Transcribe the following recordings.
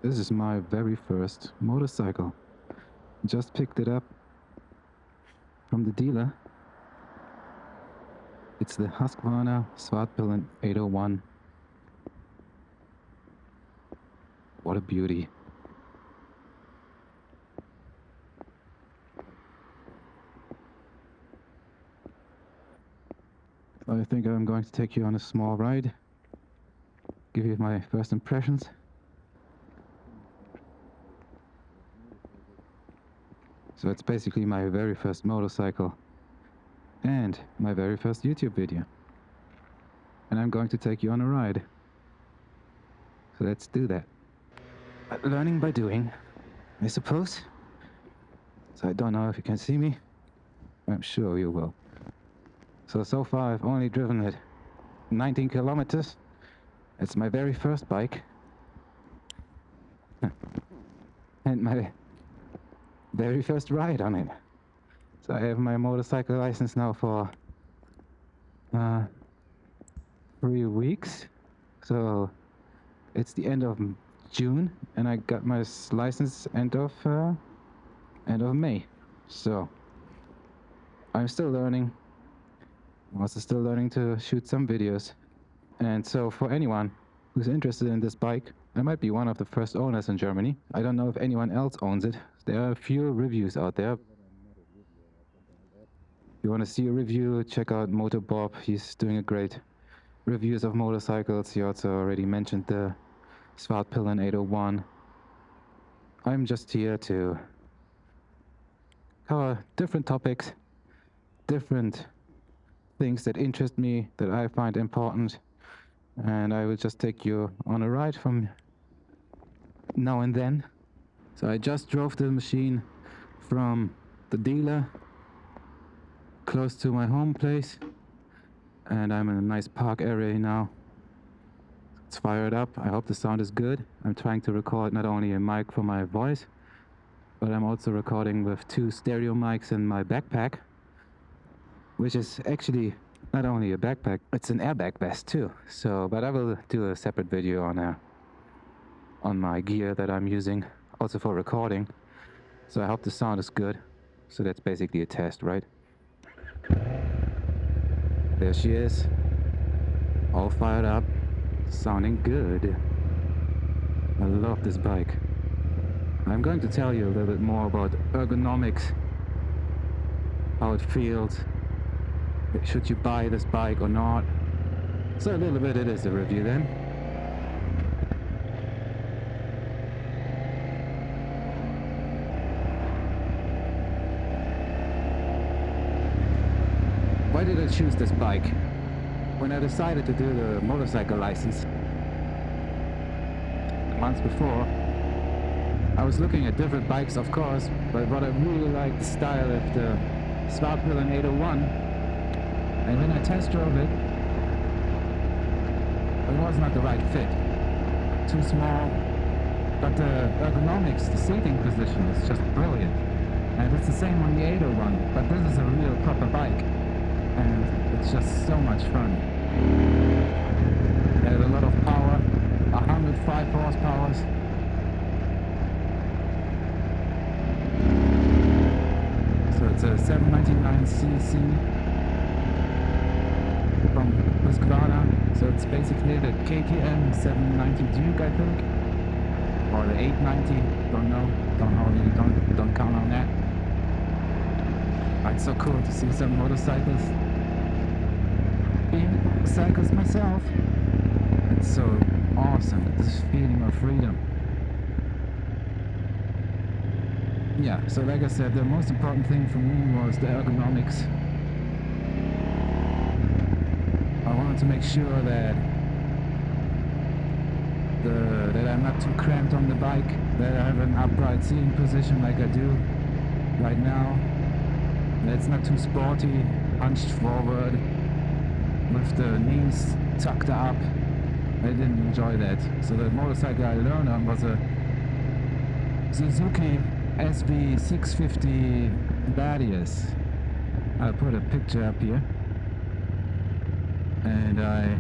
This is my very first motorcycle. Just picked it up from the dealer. It's the Husqvarna Svartpilen 801. What a beauty. I think I'm going to take you on a small ride, give you my first impressions. So it's basically my very first motorcycle and my very first YouTube video. And I'm going to take you on a ride. So let's do that. Learning by doing, I suppose. So I don't know if you can see me. I'm sure you will. So far I've only driven it 19 kilometers. It's my very first bike. And my very first ride on it. So I have my motorcycle license now for 3 weeks. So it's the end of June, and I got my license end of May. So I'm still learning. I'm also still learning to shoot some videos. And so for anyone who's interested in this bike, I might be one of the first owners in Germany. I don't know if anyone else owns it. There are a few reviews out there. If you want to see a review, check out Motor Bob. He's doing a great reviews of motorcycles. He also already mentioned the Svartpilen 801. I'm just here to cover different topics, different things that interest me, that I find important, and I will just take you on a ride from now and then. So I just drove the machine from the dealer close to my home place, and I'm in a nice park area now. Let's fire it up. I hope the sound is good. I'm trying to record not only a mic for my voice, but I'm also recording with 2 stereo mics in my backpack, which is actually not only a backpack, it's an airbag vest too. So, but I will do a separate video on my gear that I'm using, also for recording. So I hope the sound is good. So that's basically a test, right? There she is, all fired up, sounding good. I love this bike. I'm going to tell you a little bit more about ergonomics, how it feels, should you buy this bike or not. So a little bit it is a review then. Why did I choose this bike? When I decided to do the motorcycle license months before, I was looking at different bikes, of course, but what I really liked the style of the Svartpilen 801. And when I test drove it, it was not the right fit. Too small, but the ergonomics, the seating position is just brilliant. And it's the same on the 801, but this is a real proper bike. And it's just so much fun. It has a lot of power, 105 horsepower. So it's a 799cc from Husqvarna. So it's basically the KTM 790 Duke, I think, or the 890. Don't count on that. It's so cool to see some motorcycles. Being cyclist myself, it's so awesome, this feeling of freedom. Yeah, so like I said, the most important thing for me was the ergonomics. I wanted to make sure that I'm not too cramped on the bike, that I have an upright seating position like I do right now. It's not too sporty, hunched forward, with the knees tucked up. I didn't enjoy that. So the motorcycle I learned on was a Suzuki SV650 Radius. I'll put a picture up here. And I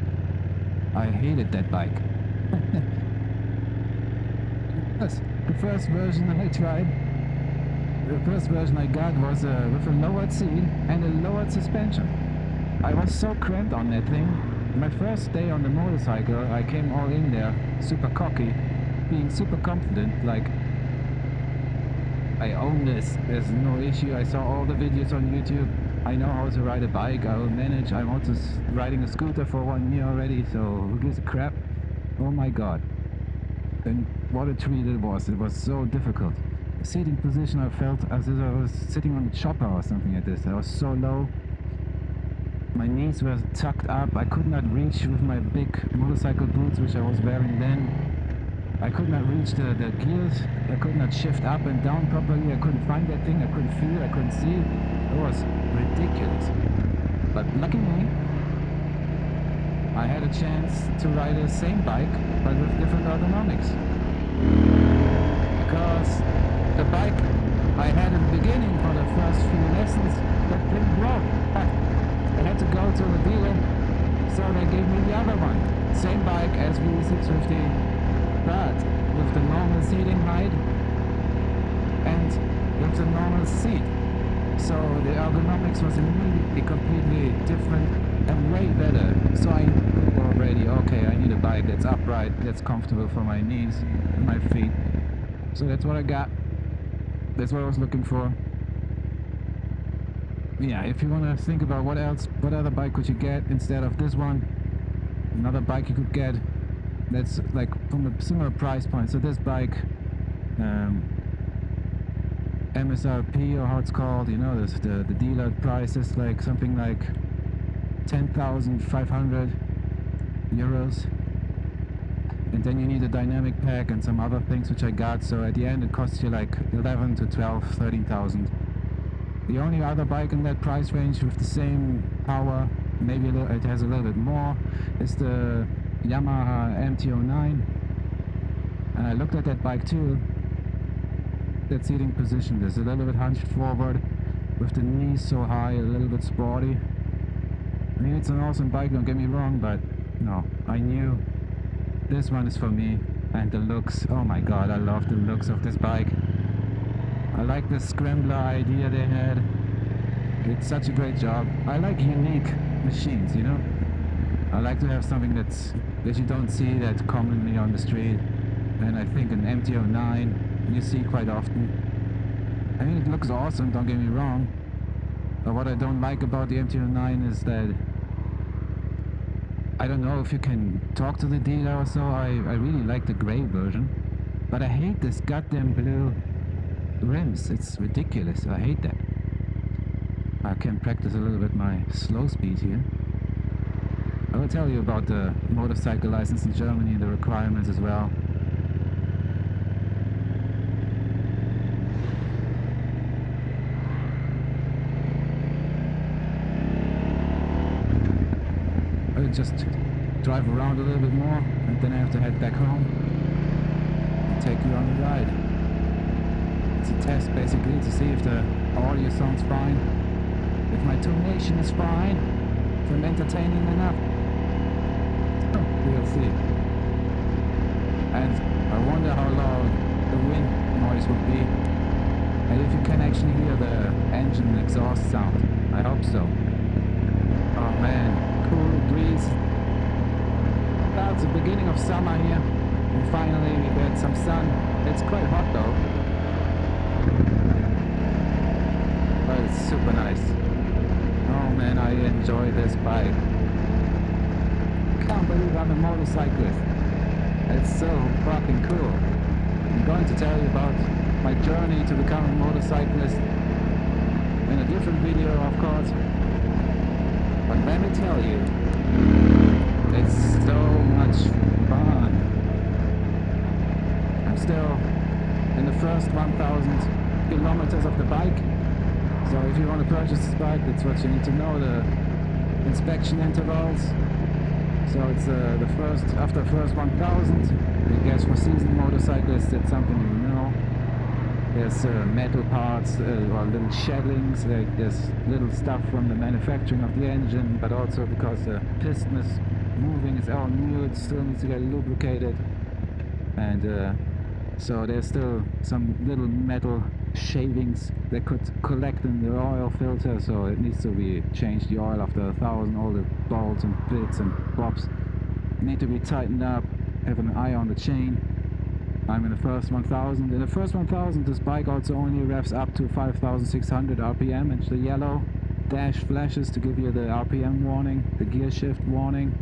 hated that bike. Yes, the first version I tried, the first version I got was with a lowered seat and a lowered suspension. I was so cramped on that thing. My first day on the motorcycle, I came all in there, super cocky, being super confident, like, I own this, there's no issue, I saw all the videos on YouTube, I know how to ride a bike, I will manage, I'm also riding a scooter for 1 year already, so who gives a crap? Oh my god. And what a treat it was so difficult. The seating position, I felt as if I was sitting on a chopper or something like this. I was so low. My knees were tucked up. I could not reach with my big motorcycle boots, which I was wearing then. I could not reach the gears. I could not shift up and down properly. I couldn't find that thing. I couldn't feel it. I couldn't see it. It was ridiculous. But lucky me, I had a chance to ride the same bike, but with different ergonomics. Because the bike I had in the beginning for the first few lessons, that thing broke. I had to go to the dealer, so they gave me the other one. Same bike as V650, but with the normal seating height and with the normal seat. So the ergonomics was immediately completely different and way better. So I knew already, okay, I need a bike that's upright, that's comfortable for my knees and my feet. So that's what I got. That's what I was looking for. Yeah, if you want to think about what other bike could you get instead of this one, another bike you could get that's like from a similar price point. So this bike, MSRP or how it's called, you know, the dealer price is like something like 10,500 euros. And then you need a dynamic pack and some other things which I got, so at the end it costs you like 11 to 12, 13,000. The only other bike in that price range with the same power, maybe it has a little bit more, is the Yamaha MT09. And I looked at that bike too. That seating position is a little bit hunched forward, with the knees so high, a little bit sporty. I mean, it's an awesome bike, don't get me wrong, but no, I knew this one is for me. And the looks, oh my god, I love the looks of this bike. I like the scrambler idea they had. It's such a great job. I like unique machines, you know? I like to have something that you don't see that commonly on the street. And I think an MT09 you see quite often. I mean, it looks awesome, don't get me wrong. But what I don't like about the MT09 is that I don't know if you can talk to the dealer or so. I really like the gray version. But I hate this goddamn blue rims. It's ridiculous. I hate that. I can practice a little bit my slow speed here. I will tell you about the motorcycle license in Germany and the requirements as well. I will just drive around a little bit more and then I have to head back home and take you on a ride. It's a test basically to see if the audio sounds fine, if my tonation is fine, if I'm entertaining enough. We'll see. And I wonder how loud the wind noise would be, and if you can actually hear the engine exhaust sound. I hope so. Oh man, cool breeze. Well, it's the beginning of summer here, and finally we get some sun. It's quite hot though, but it's super nice. Oh man, I enjoy this bike. Can't believe I'm a motorcyclist. It's so fucking cool. I'm going to tell you about my journey to become a motorcyclist in a different video, of course. But let me tell you, it's so much fun. I'm still in the first 1,000 kilometers of the bike. So if you want to purchase this bike, that's what you need to know, the inspection intervals. So it's after first 1,000, I guess for seasoned motorcyclists, that's something you know. There's metal parts or little shellings, like there's little stuff from the manufacturing of the engine, but also because the piston is moving, it's all new, it still needs to get lubricated. And So there's still some little metal shavings that could collect in the oil filter, so it needs to be changed, the oil after 1,000. All the bolts and bits and bobs need to be tightened up, have an eye on the chain. I'm in the first 1,000. In the first 1,000, this bike also only revs up to 5,600 RPM, and the yellow dash flashes to give you the RPM warning, the gear shift warning.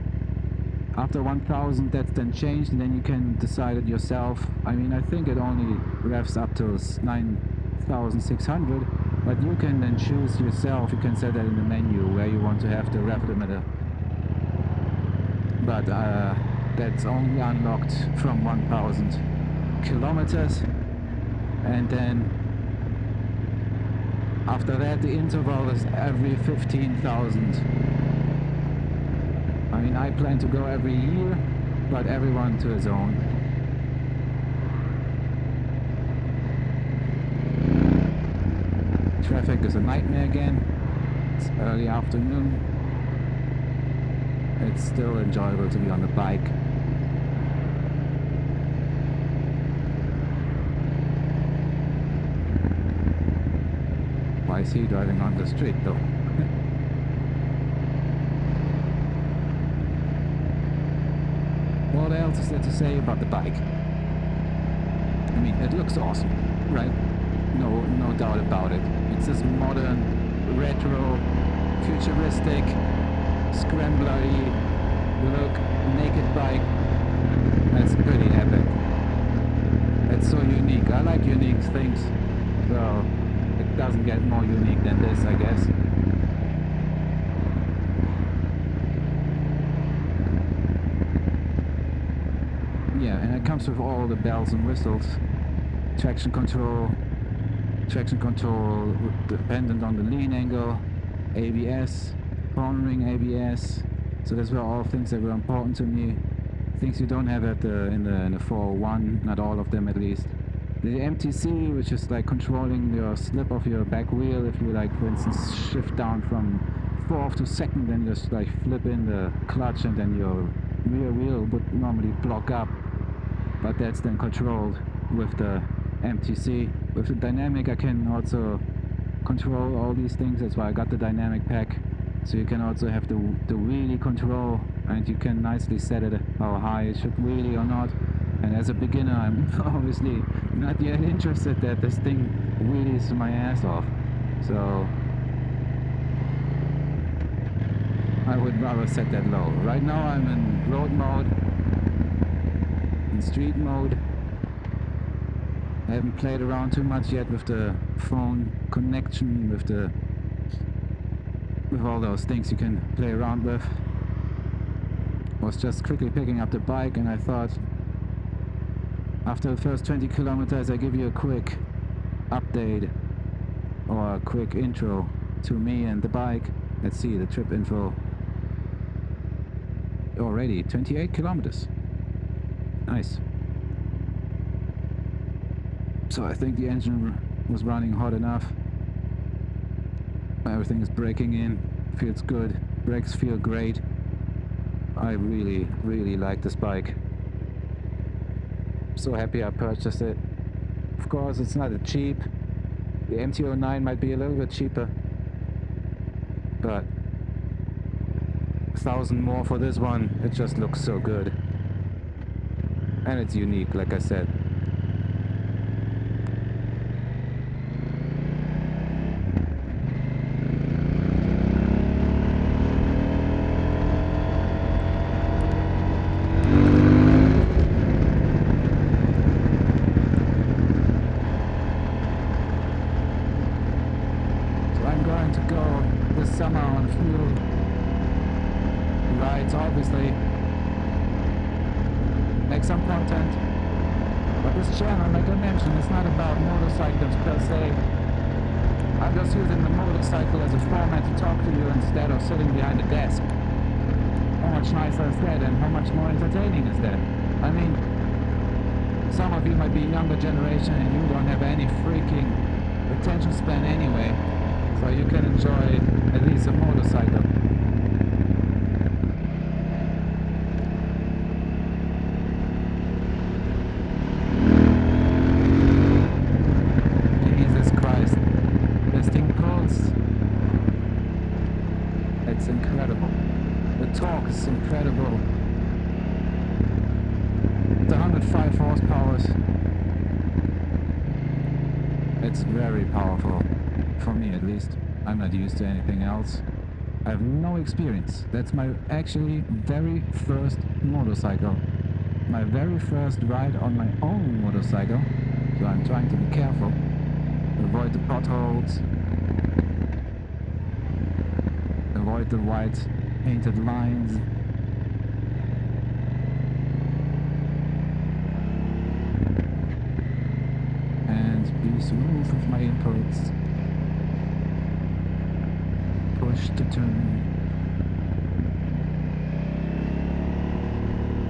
After 1,000, that's then changed, and then you can decide it yourself. I mean, I think it only revs up to 9,600, but you can then choose yourself. You can set that in the menu where you want to have the rev limiter. But that's only unlocked from 1,000 kilometers, and then after that the interval is every 15,000. I mean, I plan to go every year, but everyone to his own. Traffic is a nightmare again. It's early afternoon. It's still enjoyable to be on the bike. Why is he driving on the street though? What else is there to say about the bike? I mean, it looks awesome, right? No doubt about it. It's this modern, retro, futuristic, scrambler-y look, naked bike. That's pretty epic. It's so unique. I like unique things. So it doesn't get more unique than this, I guess. Yeah, and it comes with all the bells and whistles. Traction control dependent on the lean angle, ABS, cornering ABS. So those were all things that were important to me. Things you don't have at in the 401, not all of them at least. The MTC, which is like controlling your slip of your back wheel. If you like, for instance, shift down from 4th to 2nd, then just like flip in the clutch, and then your rear wheel would normally block up. But that's then controlled with the MTC. With the dynamic, I can also control all these things. That's why I got the dynamic pack. So you can also have the wheelie control, and you can nicely set it how high it should wheelie or not. And as a beginner, I'm obviously not yet interested that this thing wheelies my ass off. So I would rather set that low. Right now I'm in road mode, in street mode. I haven't played around too much yet with the phone connection, with all those things you can play around with. I was just quickly picking up the bike, and I thought after the first 20 kilometers I give you a quick update or a quick intro to me and the bike. Let's see the trip info. Already 28 kilometers. Nice. So I think the engine was running hot enough. Everything is braking in, feels good, brakes feel great. I really like this bike. So happy I purchased it. Of course, it's not cheap. The MT09 might be a little bit cheaper, but 1,000 more for this one. It just looks so good, and it's unique, like I said. To go this summer on a few rides, obviously make some content, but this channel, like I mentioned, it's not about motorcycles per se. I'm just using the motorcycle as a format to talk to you instead of sitting behind a desk. How much nicer is that, and how much more entertaining is that? I mean, some of you might be younger generation and you don't have any freaking attention span anyway. So you can enjoy at least a motorcycle. very powerful, for me at least. I'm not used to anything else. I have no experience. That's my actually very first motorcycle. My very first ride on my own motorcycle. So I'm trying to be careful. Avoid the potholes. Avoid the white painted lines. And be smooth with my inputs. Push to turn.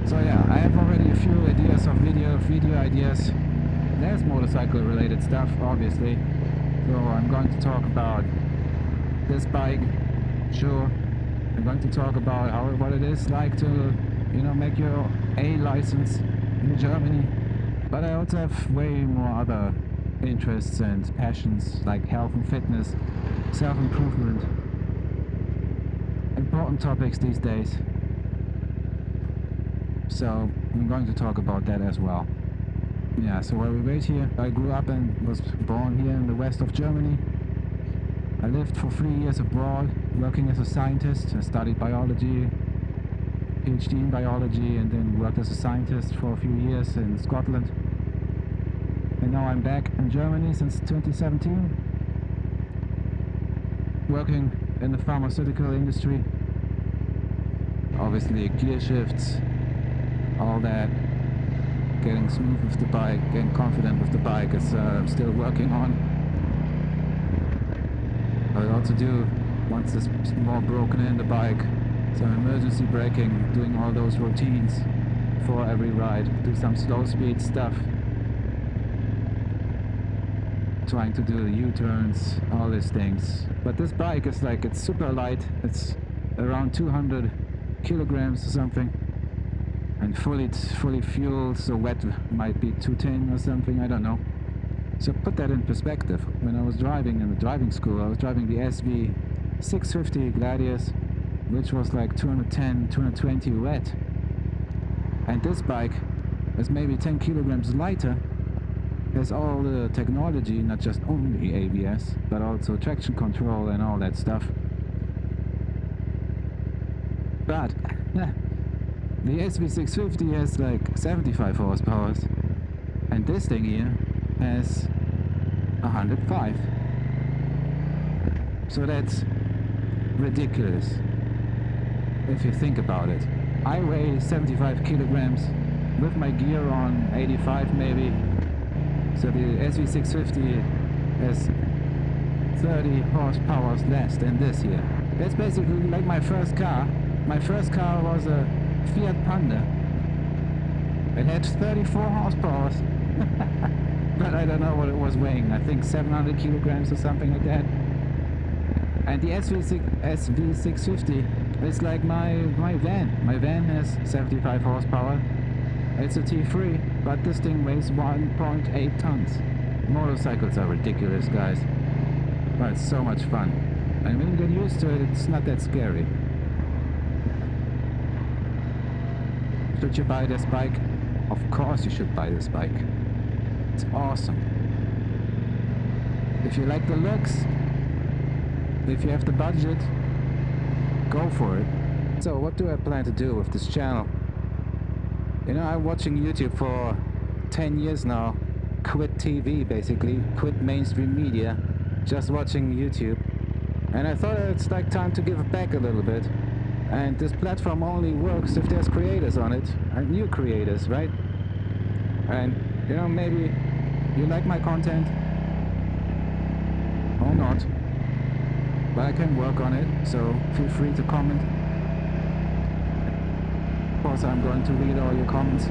So yeah, I have already a few ideas of video ideas. There's motorcycle related stuff, obviously. So I'm going to talk about this bike, sure. I'm going to talk about what it is like to, make your A license in Germany. But I also have way more other interests and passions like health and fitness, self-improvement. Important topics these days. So I'm going to talk about that as well. Yeah, so while we wait here, I grew up and was born here in the west of Germany. I lived for 3 years abroad, working as a scientist. I studied biology, PhD in biology, and then worked as a scientist for a few years in Scotland. And now I'm back in Germany since 2017, working in the pharmaceutical industry. Obviously gear shifts, all that. Getting smooth with the bike, getting confident with the bike is still working on. I will also do, once there's more broken in the bike, some emergency braking, doing all those routines for every ride, do some slow speed stuff. Trying to do the U-turns, all these things. But this bike is like, it's super light, it's around 200 kilograms or something. And fully fueled, so wet might be 210 or something, I don't know. So put that in perspective. When I was driving in the driving school, I was driving the SV650 Gladius, which was like 210, 220 wet. And this bike is maybe 10 kilograms lighter, has all the technology, not just only ABS, but also traction control and all that stuff. But the SV650 has like 75 horsepower, and this thing here has 105. So that's ridiculous if you think about it. I weigh 75 kilograms with my gear on 85 maybe. So the SV650 has 30 horsepower less than this here. That's basically like my first car. My first car was a Fiat Panda. It had 34 horsepower. But I don't know what it was weighing. I think 700 kilograms or something like that. And the SV650 is like my van. My van has 75 horsepower. It's a T3, but this thing weighs 1.8 tons. Motorcycles are ridiculous, guys. But it's so much fun. And when you get used to it, it's not that scary. Should you buy this bike? Of course you should buy this bike. It's awesome. If you like the looks, if you have the budget, go for it. So what do I plan to do with this channel? I'm watching YouTube for 10 years now. Quit TV basically, quit mainstream media, just watching YouTube. And I thought it's like time to give back a little bit. And this platform only works if there's creators on it, and new creators, right? And maybe you like my content or not, but I can work on it, so feel free to comment. Of course I'm going to read all your comments.